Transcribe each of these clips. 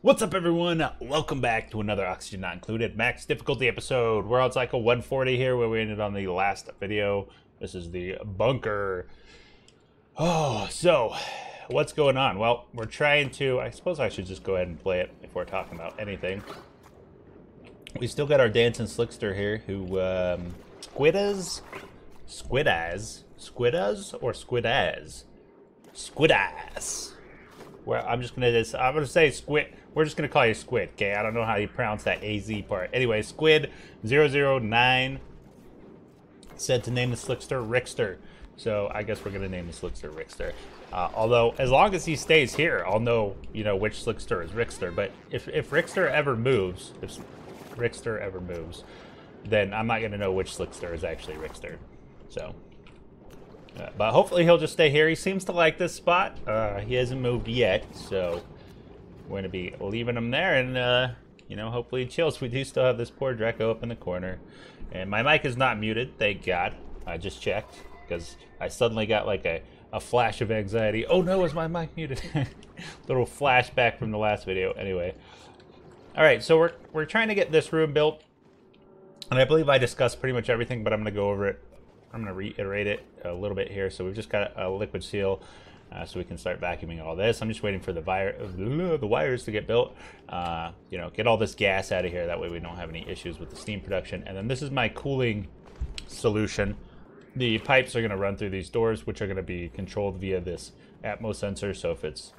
What's up, everyone? Welcome back to another Oxygen Not Included Max Difficulty episode. We're on cycle 140 here, where we ended on the last video. This is the bunker. So what's going on? Well, we're trying to... I suppose I should just go ahead and play it if we're talking about anything. We still got our dancing slickster here, who Squidaz, Well, I'm gonna say Squid. We're just gonna call you Squid, okay? I don't know how you pronounce that AZ part. Anyway, Squid009 said to name the slickster Rickster. So I guess we're gonna name the slickster Rickster. Although, as long as he stays here, I'll know, which slickster is Rickster. But if Rickster ever moves, then I'm not gonna know which slickster is actually Rickster. So. But hopefully he'll just stay here. He seems to like this spot. He hasn't moved yet, so we're going to be leaving him there, and, hopefully he chills. We do still have this poor Draco up in the corner. And my mic is not muted, thank God. I just checked, because I suddenly got like a flash of anxiety. Oh no, is my mic muted? Little flashback from the last video. Anyway. Alright, so we're trying to get this room built. And I believe I discussed pretty much everything, but I'm going to go over it. I'm going to reiterate it a little bit here. So we've just got a liquid seal, so we can start vacuuming all this. I'm just waiting for the wires to get built. Get all this gas out of here. That way we don't have any issues with the steam production. And then this is my cooling solution. The pipes are going to run through these doors, which are going to be controlled via this Atmos sensor. So if it's...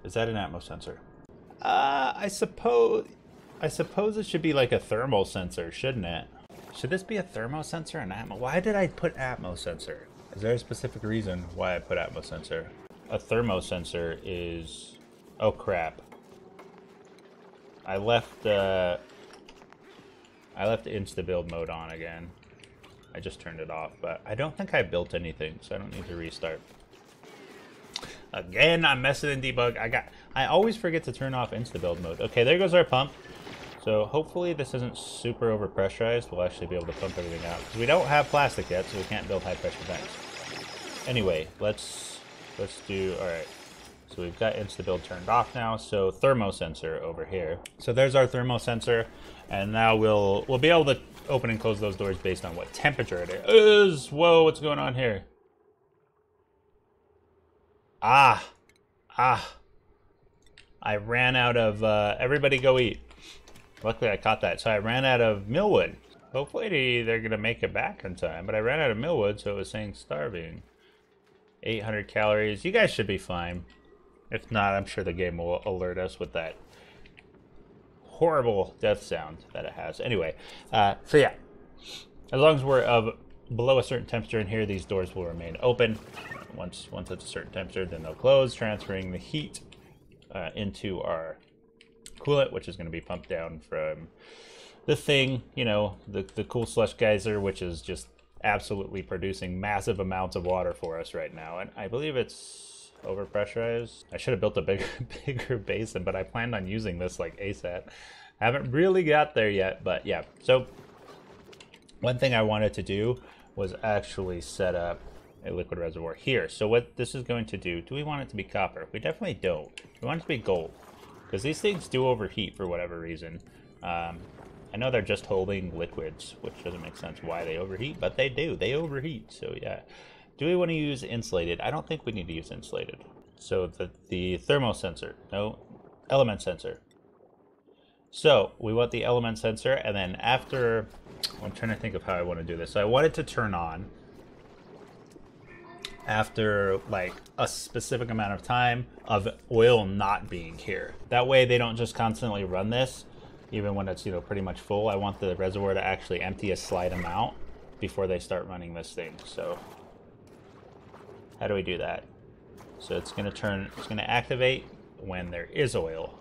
Is that an Atmos sensor? I suppose it should be like a thermal sensor, shouldn't it? Should this be a thermo sensor and Atmos? Why did I put Atmos sensor? Is there a specific reason why I put Atmos sensor? A thermo sensor is... Oh crap. I left the insta build mode on again. I just turned it off, but I don't think I built anything, so I don't need to restart. Again, I'm messing in debug. I always forget to turn off insta build mode. Okay, there goes our pump. So hopefully this isn't super overpressurized. We'll actually be able to pump everything out. Because we don't have plastic yet, so we can't build high pressure tanks. Anyway, let's do, alright. So we've got insta-build turned off now. So thermo sensor over here. So there's our thermo sensor. And now we'll be able to open and close those doors based on what temperature it is. Whoa, what's going on here? I ran out of, everybody go eat. Luckily, I caught that. So I ran out of millwood. Hopefully, they're going to make it back in time. But I ran out of millwood, so it was saying starving. 800 calories. You guys should be fine. If not, I'm sure the game will alert us with that horrible death sound that it has. Anyway, so yeah. As long as we're below a certain temperature in here, these doors will remain open. Once it's a certain temperature, then they'll close, transferring the heat into our coolant, which is going to be pumped down from the thing, the cool slush geyser, which is just absolutely producing massive amounts of water for us right now. And I believe it's overpressurized. I should have built a bigger basin, but I planned on using this like ASAP. Haven't really got there yet, but yeah. So one thing I wanted to do was actually set up a liquid reservoir here. So what this is going to do we want it to be copper? We definitely don't. We want it to be gold. Because these things do overheat for whatever reason. I know they're just holding liquids, which doesn't make sense why they overheat, but they do. They overheat, so yeah. Do we want to use insulated? I don't think we need to use insulated. So the thermal sensor. No, element sensor. So we want the element sensor, and then after... I'm trying to think of how I want to do this. So I want it to turn on after like a specific amount of time of oil not being here. That way they don't just constantly run this even when it's pretty much full. I want the reservoir to actually empty a slight amount before they start running this thing. So how do we do that? So it's going to activate when there is oil.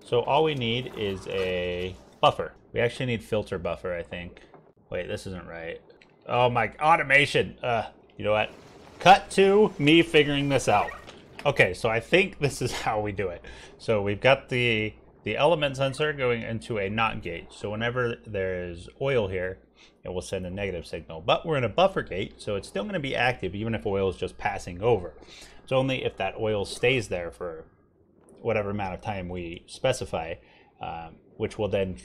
So all we need is a buffer. We actually need filter buffer, I think. Wait, this isn't right. Oh my, automation. You know what? Cut to me figuring this out. Okay, so I think this is how we do it. So we've got the element sensor going into a NOT gate. So whenever there's oil here, it will send a negative signal. But we're in a buffer gate, so it's still going to be active even if oil is just passing over. It's only if that oil stays there for whatever amount of time we specify, which will then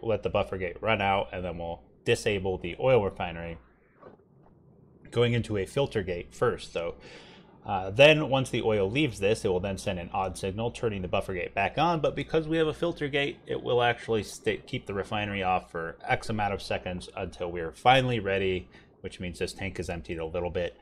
let the buffer gate run out, and then we'll disable the oil refinery, going into a filter gate first, though. Then once the oil leaves this, it will then send an odd signal, turning the buffer gate back on. But because we have a filter gate, it will actually keep the refinery off for X amount of seconds until we're finally ready, which means this tank is emptied a little bit.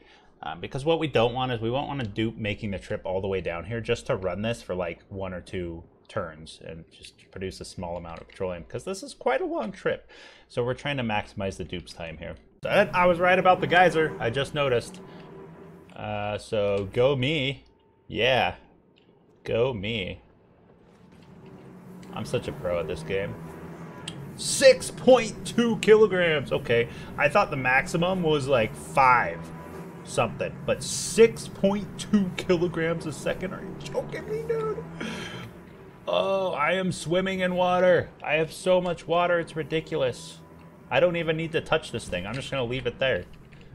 Because what we don't want is we won't want to dupe making the trip all the way down here just to run this for like 1 or 2 turns and just produce a small amount of petroleum, because this is quite a long trip. So we're trying to maximize the dupe's time here. I was right about the geyser. I just noticed. So go me. Yeah. Go me. I'm such a pro at this game. 6.2 kilograms. Okay. I thought the maximum was like 5 something, but 6.2 kilograms a second. Are you joking me, dude? Oh, I am swimming in water. I have so much water. It's ridiculous. I don't even need to touch this thing. I'm just going to leave it there.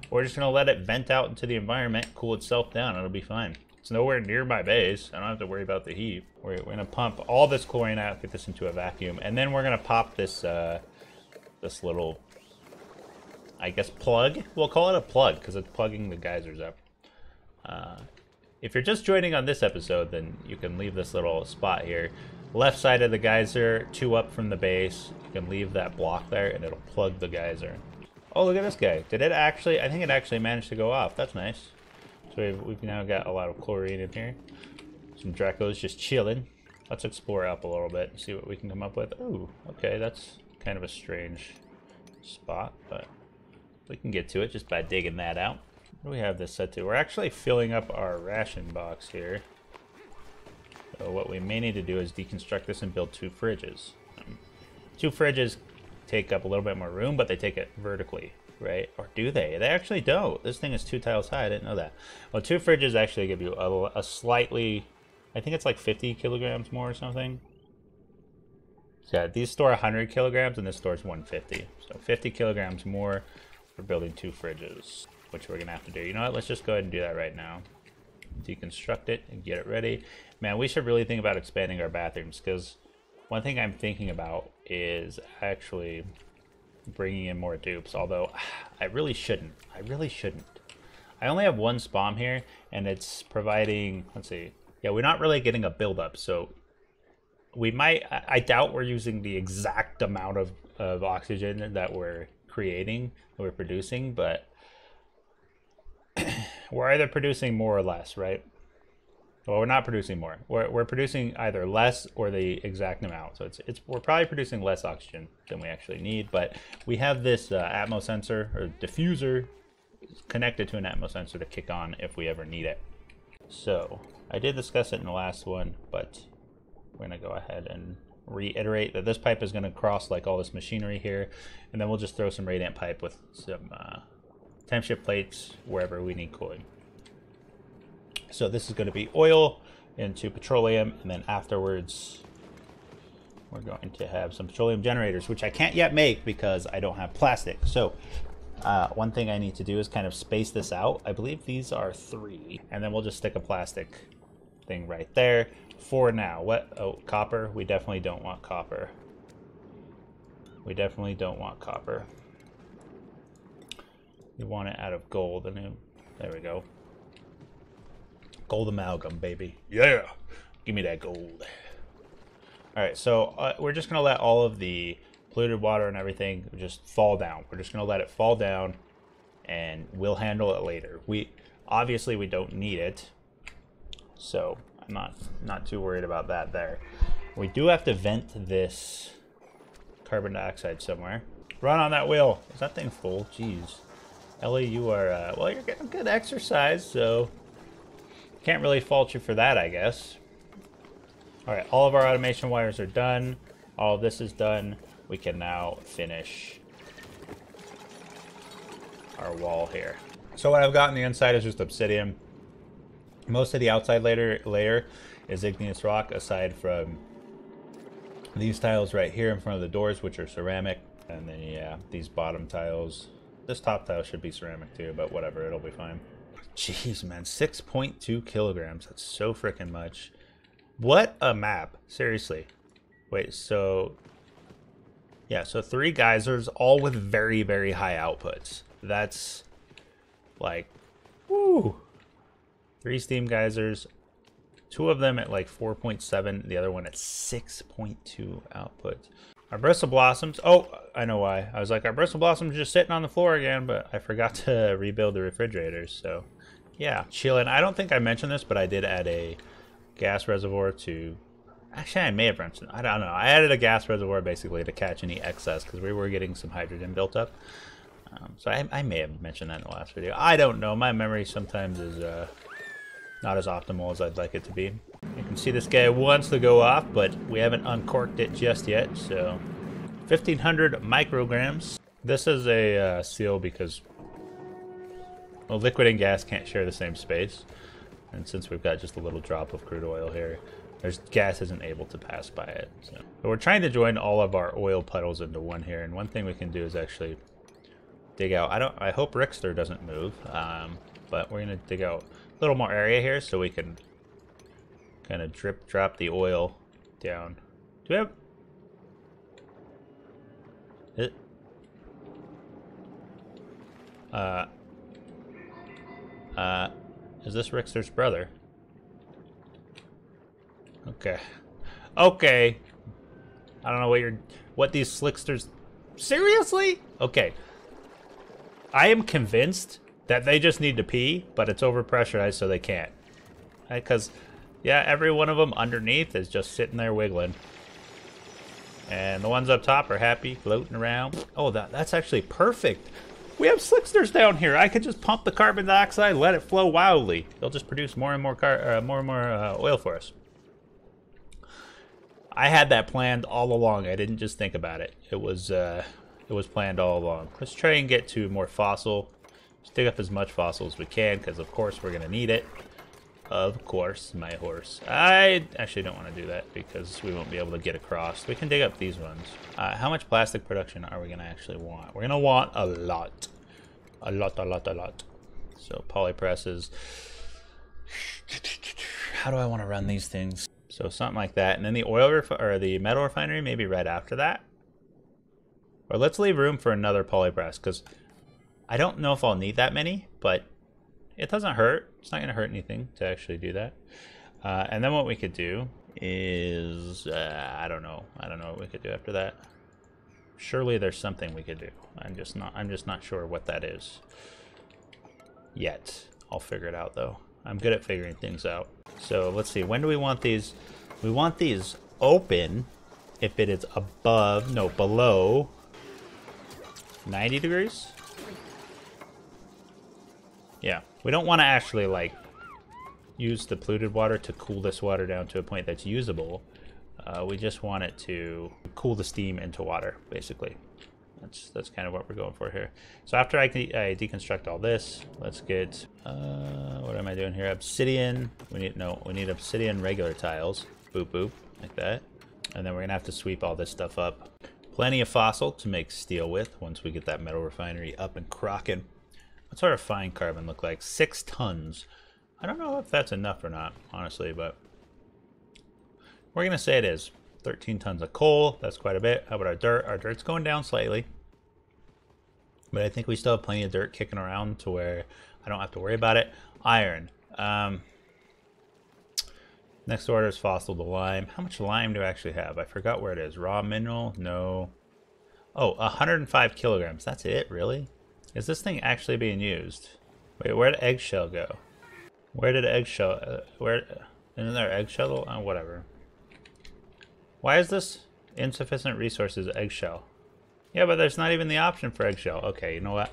We're just going to let it vent out into the environment, cool itself down. It'll be fine. It's nowhere near my base. I don't have to worry about the heat. We're going to pump all this chlorine out, get this into a vacuum, and then we're going to pop this this little, I guess, plug. We'll call it a plug because it's plugging the geysers up. If you're just joining on this episode, then you can leave this little spot here. Left side of the geyser, 2 up from the base. You can leave that block there and it'll plug the geyser. Oh, look at this guy. Did it actually? I think it actually managed to go off. That's nice. So we've now got a lot of chlorine in here. Some Dracos just chilling. Let's explore up a little bit and see what we can come up with. Ooh, okay, that's kind of a strange spot, but we can get to it just by digging that out. What do we have this set to? We're actually filling up our ration box here. So what we may need to do is deconstruct this and build 2 fridges. 2 fridges take up a little bit more room, but they take it vertically, right? Or do they? They actually don't. This thing is 2 tiles high. I didn't know that. Well, 2 fridges actually give you a slightly, I think it's like 50 kilograms more or something. So yeah, these store 100 kilograms and this stores 150. So 50 kilograms more for building 2 fridges, which we're gonna have to do. You know what? Let's just go ahead and do that right now. Deconstruct it and get it ready. Man, we should really think about expanding our bathrooms, because one thing I'm thinking about is actually bringing in more dupes, although I really shouldn't. I really shouldn't. I only have 1 spawn here, and it's providing, let's see. Yeah, we're not really getting a buildup, so we might, I doubt we're using the exact amount of oxygen that we're creating, that we're producing, but we're either producing more or less, right? Well, we're not producing more. We're producing either less or the exact amount. So we're probably producing less oxygen than we actually need. But we have this atmo sensor or diffuser connected to an atmo sensor to kick on if we ever need it. So I did discuss it in the last one, but we're gonna go ahead and reiterate that this pipe is gonna cross like all this machinery here, and then we'll just throw some radiant pipe with some temp shift plates wherever we need cooling. So this is going to be oil into petroleum, and then afterwards we're going to have some petroleum generators, which I can't yet make because I don't have plastic. So one thing I need to do is kind of space this out. I believe these are 3, and then we'll just stick a plastic thing right there for now. What? Oh, copper. We definitely don't want copper. We definitely don't want copper. You want it out of gold, and there we go. Gold amalgam, baby. Yeah, give me that gold. All right, so we're just gonna let all of the polluted water and everything just fall down. We're just gonna let it fall down, and we'll handle it later. Obviously we don't need it, so I'm not too worried about that there. We do have to vent this carbon dioxide somewhere. Run on that wheel. Is that thing full? Jeez. Ellie, you are, well, you're getting good exercise, so can't really fault you for that, I guess. All right, all of our automation wires are done. All of this is done. We can now finish our wall here. So what I've got on the inside is just obsidian. Most of the outside layer is igneous rock, aside from these tiles right here in front of the doors, which are ceramic. And then, yeah, these bottom tiles. This top tile should be ceramic too, but whatever, it'll be fine. Jeez, man, 6.2 kilograms. That's so freaking much. What a map. Seriously. Wait, so... Yeah, so 3 geysers, all with very, very high outputs. That's, like, woo! 3 steam geysers. 2 of them at, like, 4.7. The other one at 6.2 outputs. Our bristle blossoms... Oh, I know why. I was like, our bristle blossoms just sitting on the floor again, but I forgot to rebuild the refrigerators, so... Yeah, chilling. I don't think I mentioned this, but I did add a gas reservoir to... Actually, I may have mentioned. I don't know. I added a gas reservoir basically to catch any excess because we were getting some hydrogen built up. So I may have mentioned that in the last video. I don't know. My memory sometimes is not as optimal as I'd like it to be. You can see this guy wants to go off, but we haven't uncorked it just yet. So 1,500 micrograms. This is a seal because, well, liquid and gas can't share the same space. And since we've got just a little drop of crude oil here, gas isn't able to pass by it. So. But we're trying to join all of our oil puddles into one here, and one thing we can do is actually dig out. I hope Rickster doesn't move, but we're gonna dig out a little more area here so we can kind of drop the oil down. Do we have it? Is this Rickster's brother? Okay. Okay. I don't know what these slicksters... Seriously? Okay. I am convinced that they just need to pee, but it's overpressurized so they can't. Because, yeah, every one of them underneath is just sitting there wiggling. And the ones up top are happy, floating around. Oh, that's actually perfect. We have slicksters down here. I could just pump the carbon dioxide, let it flow wildly. They'll just produce more and more oil for us. I had that planned all along. I didn't just think about it. It was planned all along. Let's try and get to more fossil. Let's dig up as much fossil as we can, because of course we're gonna need it. Of course, my horse. I actually don't want to do that because we won't be able to get across. We can dig up these ones. How much plastic production are we gonna actually want? We're gonna want a lot. A lot, a lot, a lot. So poly presses. How do I want to run these things? So something like that, and then the or the metal refinery maybe right after that. Or let's leave room for another polypress because I don't know if I'll need that many, but it doesn't hurt. It's not going to hurt anything to actually do that. And then what we could do is I don't know what we could do after that. Surely there's something we could do. I'm just not sure what that is yet. I'll figure it out though. I'm good at figuring things out. So let's see, when do we want these? We want these open if it is below 90 degrees. Yeah, we don't want to actually like use the polluted water to cool this water down to a point that's usable. We just want it to cool the steam into water, basically. That's kind of what we're going for here. So after I deconstruct all this, let's get what am I doing here? Obsidian. We need obsidian regular tiles. Boop boop, like that. And then we're gonna have to sweep all this stuff up. Plenty of fossil to make steel with once we get that metal refinery up and crocking. What's our refined carbon look like? 6 tons. I don't know if that's enough or not, honestly, but we're gonna say it is. 13 tons of coal, that's quite a bit. How about our dirt? Our dirt's going down slightly, but I think we still have plenty of dirt kicking around to where I don't have to worry about it. Iron. Next order is fossil to lime. How much lime do I actually have? I forgot where it is. Raw mineral? No. Oh, 105 kilograms. That's it, really? Is this thing actually being used? Wait, where did eggshell go? Where did eggshell... isn't there eggshell? Whatever. Why is this insufficient resources eggshell? Yeah, but there's not even the option for eggshell. Okay, you know what?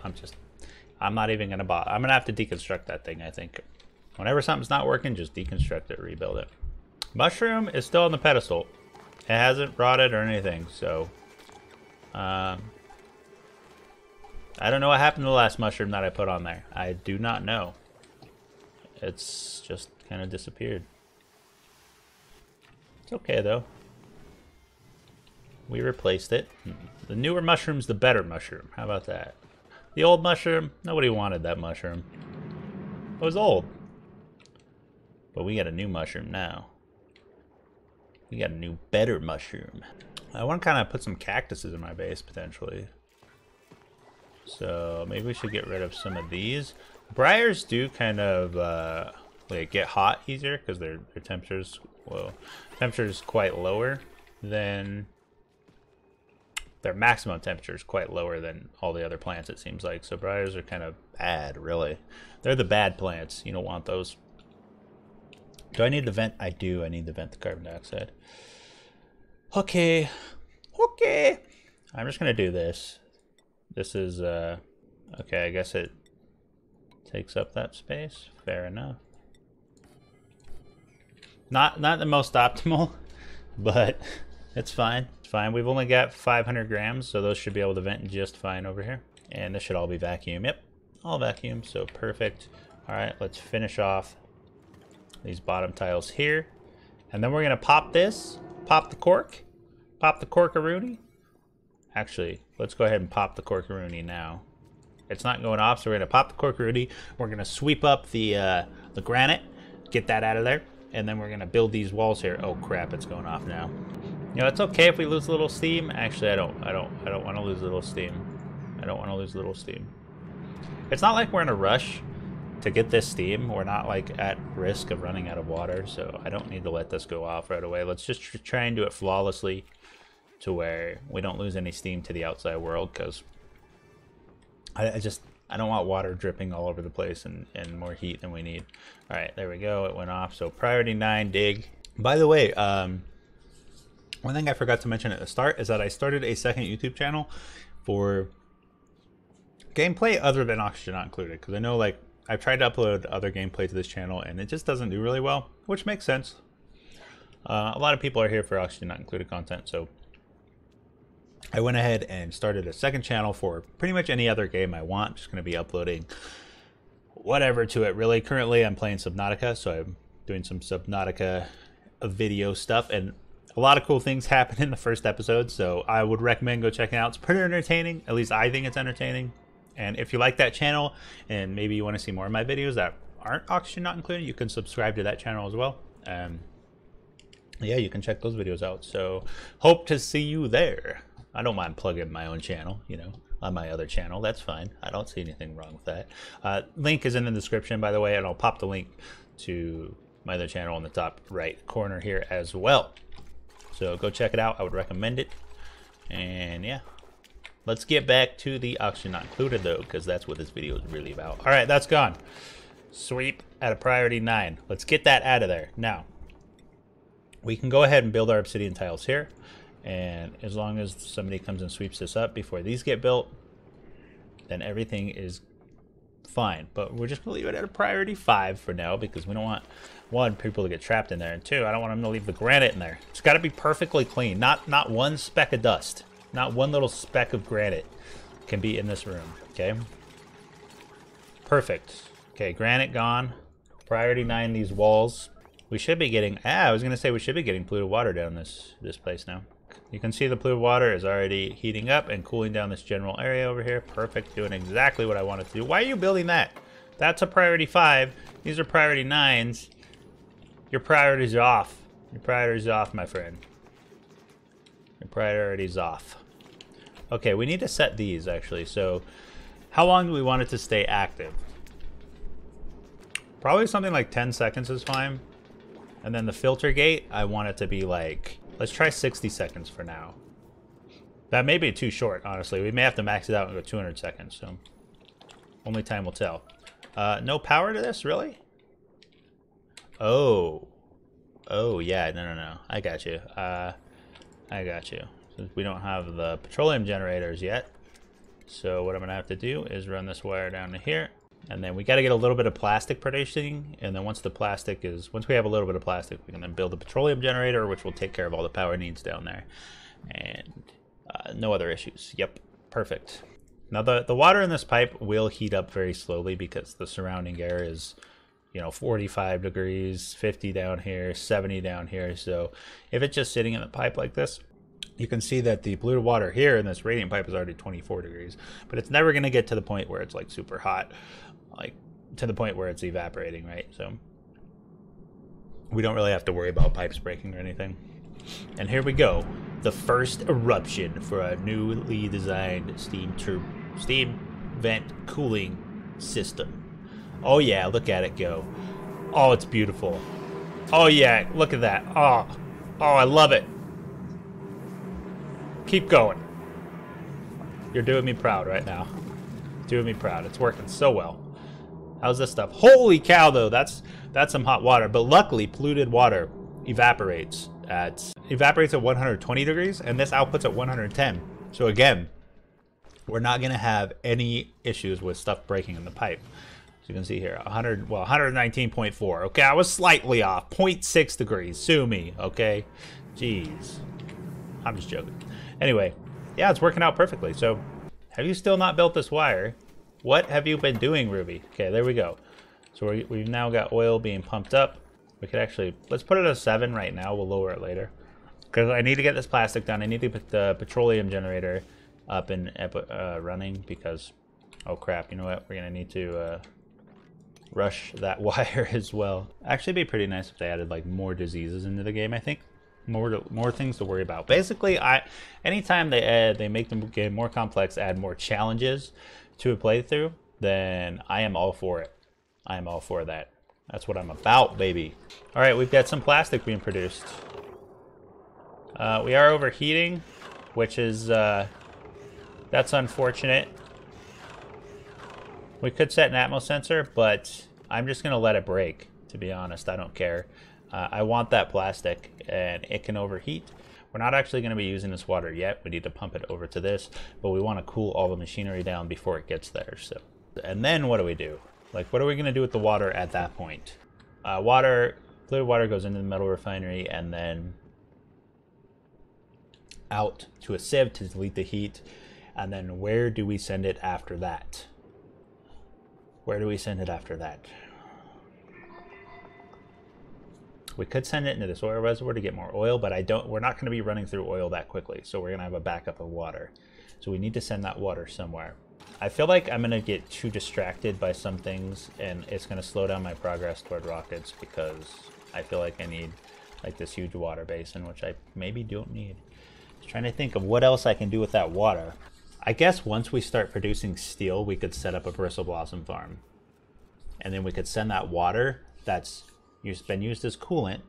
I'm not even gonna bother. I'm gonna have to deconstruct that thing, I think. Whenever something's not working, just deconstruct it, rebuild it. Mushroom is still on the pedestal. It hasn't rotted or anything, so I don't know what happened to the last mushroom that I put on there. I do not know. It's just kind of disappeared. It's okay though. We replaced it. The newer mushroom's the better mushroom. How about that? The old mushroom, nobody wanted that mushroom. It was old. But we got a new mushroom now. We got a new, better mushroom. I want to kind of put some cactuses in my base, potentially. So maybe we should get rid of some of these. Briars do kind of like get hot easier because their temperatures, well, temperature is quite lower than their maximum temperature is quite lower than all the other plants, it seems like. So briars are kind of bad, really. They're the bad plants. You don't want those. Do I need to vent? I do. I need to vent the carbon dioxide. Okay. Okay. I'm just going to do this. This is, okay, I guess it takes up that space. Fair enough. Not the most optimal, but it's fine. It's fine. We've only got 500 grams, so those should be able to vent just fine over here. And this should all be vacuum. Yep, all vacuum, so perfect. All right, let's finish off these bottom tiles here. And then we're gonna pop this, pop the corkaroonie. Actually, let's go ahead and pop the corkaroonie now. It's not going off, so we're gonna pop the corkaroonie. We're gonna sweep up the granite, get that out of there, and then we're gonna build these walls here. Oh crap, it's going off now. You know, it's okay if we lose a little steam. Actually, I don't want to lose a little steam. I don't want to lose a little steam. It's not like we're in a rush to get this steam. We're not like at risk of running out of water, so I don't need to let this go off right away. Let's just try and do it flawlessly to where we don't lose any steam to the outside world, because I don't want water dripping all over the place and more heat than we need. All right, there we go. It went off. So priority 9 dig. By the way, one thing I forgot to mention at the start is that I started a second YouTube channel for gameplay other than Oxygen Not Included, because I know like I've tried to upload other gameplay to this channel and it just doesn't do really well, which makes sense. A lot of people are here for Oxygen Not Included content, so I went ahead and started a second channel for pretty much any other game I want. I'm just going to be uploading whatever to it, really. Currently, I'm playing Subnautica, so I'm doing some Subnautica video stuff, and a lot of cool things happen in the first episode, so I would recommend go check it out. It's pretty entertaining. At least I think it's entertaining. And if you like that channel, and maybe you want to see more of my videos that aren't Oxygen Not Included, you can subscribe to that channel as well. Yeah, you can check those videos out. So, hope to see you there. I don't mind plugging my own channel, you know, on my other channel. That's fine. I don't see anything wrong with that. Link is in the description, by the way, and I'll pop the link to my other channel in the top right corner here as well. So go check it out. I would recommend it. And yeah, let's get back to the Oxygen Not Included, though, because that's what this video is really about. All right, that's gone. Sweep at a priority 9. Let's get that out of there. Now, we can go ahead and build our obsidian tiles here. And as long as somebody comes and sweeps this up before these get built, then everything is fine. But we're just going to leave it at a priority 5 for now, because we don't want, 1, people to get trapped in there, and 2, I don't want them to leave the granite in there. It's got to be perfectly clean. Not one speck of dust. Not one little speck of granite can be in this room, okay? Perfect. Okay, granite gone. Priority 9 these walls. We should be getting, I was going to say we should be getting polluted water down this place now. You can see the polluted water is already heating up and cooling down this general area over here. Perfect, doing exactly what I wanted to do. Why are you building that? That's a priority 5. These are priority 9s. Your priority's off. Your priority's off, my friend. Your priority's off. Okay, we need to set these, actually. So, how long do we want it to stay active? Probably something like 10 seconds is fine. And then the filter gate, I want it to be like, let's try 60 seconds for now. That may be too short, honestly. We may have to max it out and go 200 seconds, so only time will tell. No power to this, really? Oh, yeah, no. I got you. I got you. Since we don't have the petroleum generators yet, so what I'm gonna have to do is run this wire down to here. And then we got to get a little bit of plastic producing, and then once we have a little bit of plastic, we can then build a petroleum generator, which will take care of all the power needs down there, and no other issues. Yep, perfect. Now the water in this pipe will heat up very slowly because the surrounding air is, you know, 45 degrees, 50 down here, 70 down here. So if it's just sitting in the pipe like this, you can see that the polluted water here in this radiant pipe is already 24 degrees, but it's never going to get to the point where it's like super hot, like to the point where it's evaporating, right? So we don't really have to worry about pipes breaking or anything. And here we go. The first eruption for our newly designed steam vent cooling system. Oh yeah, look at it go. Oh, it's beautiful. Oh yeah, look at that. Oh, I love it. Keep going. You're doing me proud right now. Doing me proud. It's working so well. How's this stuff? Holy cow, though. That's some hot water. But luckily, polluted water evaporates at 120 degrees, and this outputs at 110. So again, we're not going to have any issues with stuff breaking in the pipe. So you can see here, 119.4. Okay, I was slightly off. 0.6 degrees. Sue me, okay? Jeez. I'm just joking. Anyway, yeah, it's working out perfectly. So, have you still not built this wire? What have you been doing, Ruby? Okay, there we go. So we've now got oil being pumped up. We could actually, let's put it at 7 right now. We'll lower it later. Because I need to get this plastic done. I need to put the petroleum generator up and running because, oh crap, you know what? We're going to need to rush that wire as well. Actually, it'd be pretty nice if they added like more diseases into the game, I think. More things to worry about. Basically, anytime they make the game more complex, add more challenges to a playthrough, then I am all for it. I am all for that. That's what I'm about, baby. All right, we've got some plastic being produced. We are overheating, which is that's unfortunate. We could set an atmo sensor, but I'm just gonna let it break. To be honest, I don't care. I want that plastic, and it can overheat. We're not actually going to be using this water yet. We need to pump it over to this, but we want to cool all the machinery down before it gets there. So, and then what do we do? Like, what are we going to do with the water at that point? Clear water goes into the metal refinery and then out to a sieve to delete the heat. And then where do we send it after that? Where do we send it after that? We could send it into this oil reservoir to get more oil, but we're not going to be running through oil that quickly, so we're going to have a backup of water. So we need to send that water somewhere. I feel like I'm going to get too distracted by some things, and it's going to slow down my progress toward rockets because I feel like I need like this huge water basin, which I maybe don't need. Just trying to think of what else I can do with that water. I guess once we start producing steel, we could set up a bristle blossom farm. And then we could send that water that's been used as coolant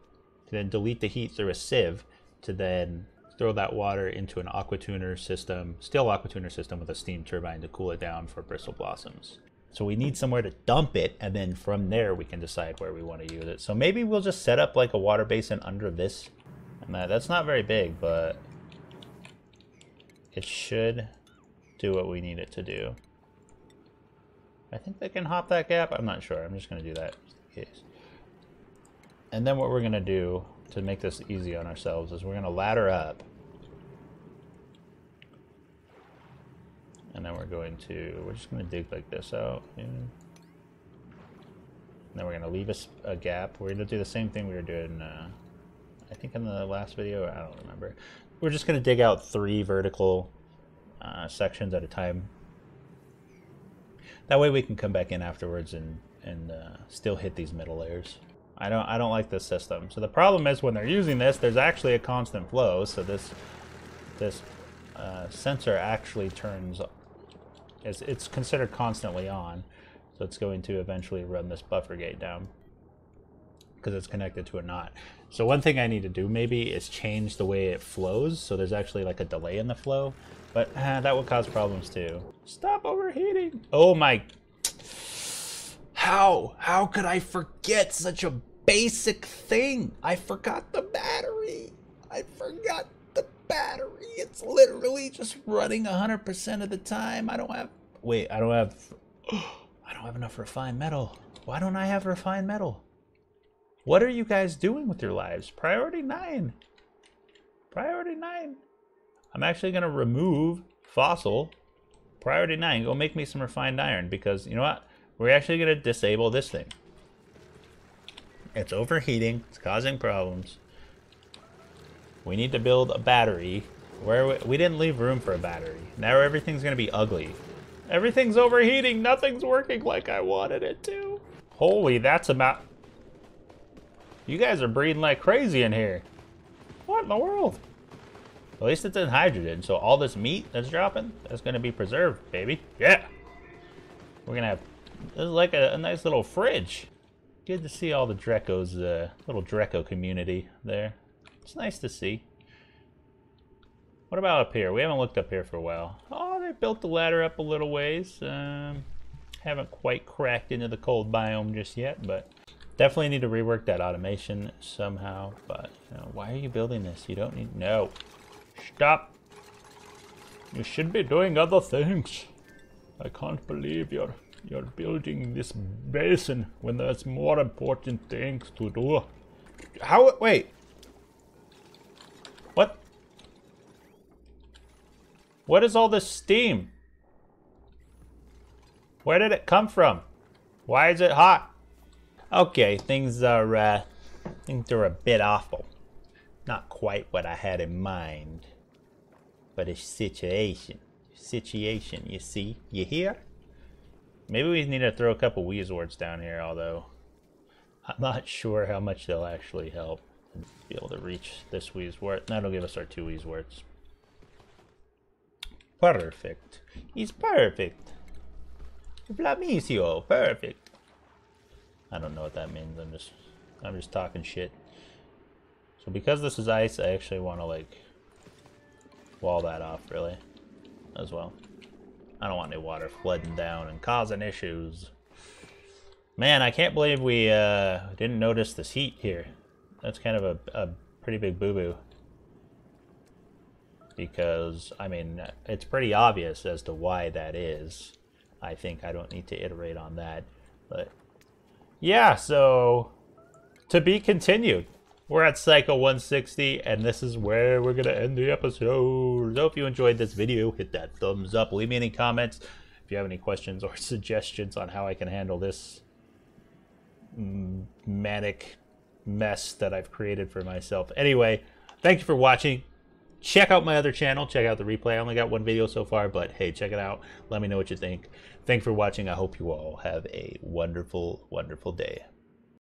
to then delete the heat through a sieve to then throw that water into an aqua tuner system, steel aqua tuner system with a steam turbine to cool it down for bristle blossoms. So we need somewhere to dump it, and then from there we can decide where we want to use it. So maybe we'll just set up like a water basin under this. And that's not very big, but it should do what we need it to do. I think they can hop that gap. I'm not sure. I'm just going to do that just in case. And then what we're going to do to make this easy on ourselves is we're going to ladder up. And then we're just going to dig like this out. And then we're going to leave us a gap. We're going to do the same thing we were doing, I think in the last video, I don't remember. We're just going to dig out 3 vertical sections at a time. That way we can come back in afterwards and still hit these middle layers. I don't like this system. So the problem is when they're using this, there's actually a constant flow. So this sensor actually turns. It's considered constantly on. So it's going to eventually run this buffer gate down because it's connected to a knot. So one thing I need to do maybe is change the way it flows. So there's actually like a delay in the flow, but that would cause problems too. Stop overheating. Oh my. How could I forget such a basic thing? I forgot the battery. It's literally just running 100% of the time. I don't have enough refined metal. Why don't I have refined metal? What are you guys doing with your lives? Priority 9. Priority 9. I'm actually going to remove fossil. Priority 9. Go make me some refined iron because, you know what? We're actually going to disable this thing. It's overheating. It's causing problems. We need to build a battery. Where we didn't leave room for a battery. Now everything's going to be ugly. Everything's overheating. Nothing's working like I wanted it to. Holy, that's about... You guys are breeding like crazy in here. What What in the world? At least it's in hydrogen, so all this meat that's dropping, that's going to be preserved, baby. Yeah! We're going to have, this is like a nice little fridge. Good to see all the Drecos, little Dreco community there. It's nice to see. What about up here? We haven't looked up here for a while. Oh, they built the ladder up a little ways. Haven't quite cracked into the cold biome just yet, but definitely need to rework that automation somehow. But, you know, why are you building this? You don't need... No. Stop. You should be doing other things. I can't believe you're building this basin when there's more important things to do. How? Wait. What? What is all this steam? Where did it come from? Why is it hot? Okay, things are a bit awful. Not quite what I had in mind, but a situation, you see? You hear? Maybe we need to throw a couple Weezwords down here, although I'm not sure how much they'll actually help be able to reach this Weezword. That'll give us our 2 Weezwords. Perfect. He's perfect. Flamicio, perfect. I don't know what that means. I'm just talking shit. So because this is ice, I actually want to like wall that off really as well. I don't want any water flooding down and causing issues. Man, I can't believe we didn't notice this heat here. That's kind of a pretty big boo-boo. Because, I mean, it's pretty obvious as to why that is. I think I don't need to iterate on that. But, yeah, so to be continued. We're at Cycle 160, and this is where we're going to end the episode. So if you enjoyed this video, hit that thumbs up. Leave me any comments if you have any questions or suggestions on how I can handle this manic mess that I've created for myself. Anyway, thank you for watching. Check out my other channel. Check out the replay. I only got 1 video so far, but hey, check it out. Let me know what you think. Thanks for watching. I hope you all have a wonderful, wonderful day.